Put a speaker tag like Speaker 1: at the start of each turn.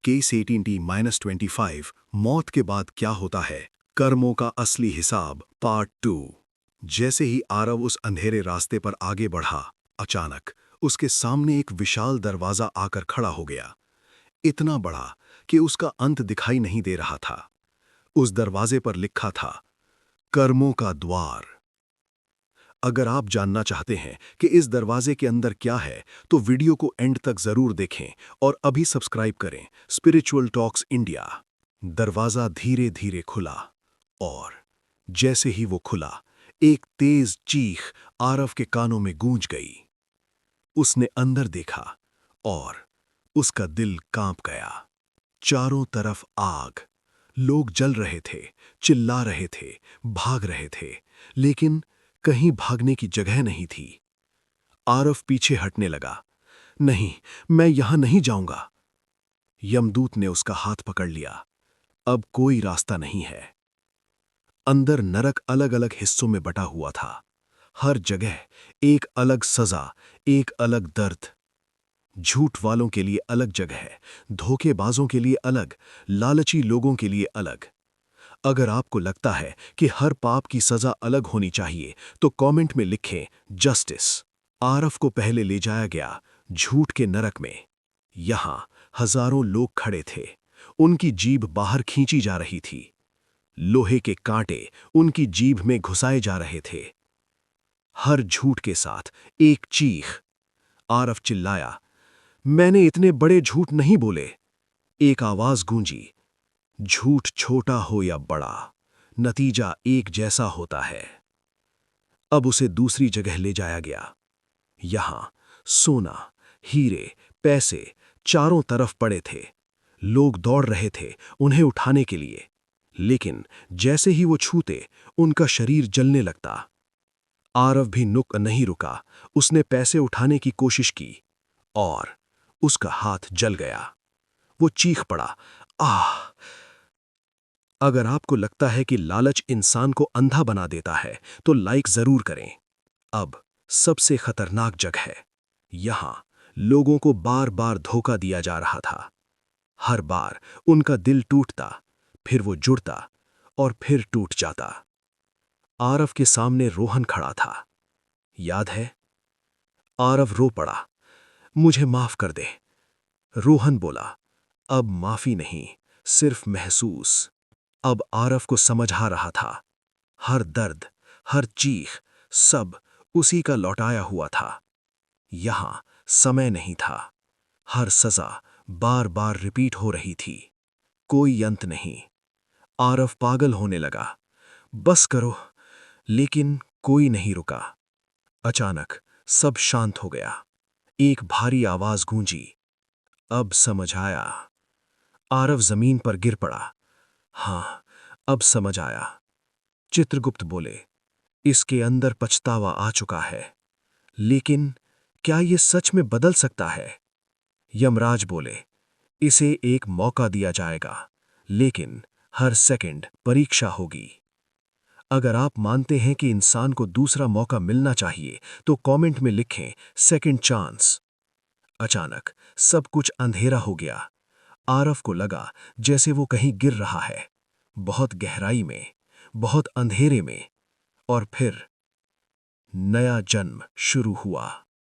Speaker 1: Case 18T-25 मौत के बाद क्या होता है, कर्मों का असली हिसाब पार्ट 2। जैसे ही आरव उस अंधेरे रास्ते पर आगे बढ़ा, अचानक उसके सामने एक विशाल दरवाजा आकर खड़ा हो गया। इतना बड़ा कि उसका अंत दिखाई नहीं दे रहा था। उस दरवाजे पर लिखा था, कर्मों का द्वार। अगर आप जानना चाहते हैं कि इस दरवाजे के अंदर क्या है, तो वीडियो को एंड तक जरूर देखें और अभी सब्सक्राइब करें स्पिरिचुअल टॉक्स इंडिया। दरवाजा धीरे धीरे खुला और जैसे ही वो खुला, एक तेज चीख आरव के कानों में गूंज गई। उसने अंदर देखा और उसका दिल कांप गया। चारों तरफ आग, लोग जल रहे थे, चिल्ला रहे थे, भाग रहे थे, लेकिन कहीं भागने की जगह नहीं थी। आरव पीछे हटने लगा। नहीं, मैं यहां नहीं जाऊंगा। यमदूत ने उसका हाथ पकड़ लिया। अब कोई रास्ता नहीं है। अंदर नरक अलग अलग हिस्सों में बटा हुआ था। हर जगह एक अलग सजा, एक अलग दर्द। झूठ वालों के लिए अलग जगह, धोखेबाजों के लिए अलग, लालची लोगों के लिए अलग। अगर आपको लगता है कि हर पाप की सजा अलग होनी चाहिए, तो कमेंट में लिखें जस्टिस। आरव को पहले ले जाया गया झूठ के नरक में। यहां हजारों लोग खड़े थे। उनकी जीभ बाहर खींची जा रही थी। लोहे के कांटे उनकी जीभ में घुसाए जा रहे थे। हर झूठ के साथ एक चीख। आरव चिल्लाया, मैंने इतने बड़े झूठ नहीं बोले। एक आवाज गूंजी, झूठ छोटा हो या बड़ा, नतीजा एक जैसा होता है। अब उसे दूसरी जगह ले जाया गया। यहां सोना, हीरे, पैसे चारों तरफ पड़े थे। लोग दौड़ रहे थे उन्हें उठाने के लिए, लेकिन जैसे ही वो छूते, उनका शरीर जलने लगता। आरव भी नुक नहीं रुका। उसने पैसे उठाने की कोशिश की और उसका हाथ जल गया। वो चीख पड़ा, आह! अगर आपको लगता है कि लालच इंसान को अंधा बना देता है, तो लाइक जरूर करें। अब सबसे खतरनाक जगह है। यहां लोगों को बार बार धोखा दिया जा रहा था। हर बार उनका दिल टूटता, फिर वो जुड़ता और फिर टूट जाता। आरव के सामने रोहन खड़ा था। याद है? आरव रो पड़ा, मुझे माफ कर दे। रोहन बोला, अब माफी नहीं, सिर्फ महसूस। अब आरव को समझ आ रहा था। हर दर्द, हर चीख, सब उसी का लौटाया हुआ था। यहां समय नहीं था। हर सजा बार बार रिपीट हो रही थी। कोई अंत नहीं। आरव पागल होने लगा। बस करो, लेकिन कोई नहीं रुका। अचानक सब शांत हो गया। एक भारी आवाज गूंजी, अब समझ आया। आरव जमीन पर गिर पड़ा। हां, अब समझ आया। चित्रगुप्त बोले, इसके अंदर पछतावा आ चुका है, लेकिन क्या यह सच में बदल सकता है? यमराज बोले, इसे एक मौका दिया जाएगा, लेकिन हर सेकंड परीक्षा होगी। अगर आप मानते हैं कि इंसान को दूसरा मौका मिलना चाहिए, तो कमेंट में लिखें सेकंड चांस। अचानक सब कुछ अंधेरा हो गया। आरव को लगा जैसे वो कहीं गिर रहा है, बहुत गहराई में, बहुत अंधेरे में। और फिर नया जन्म शुरू हुआ।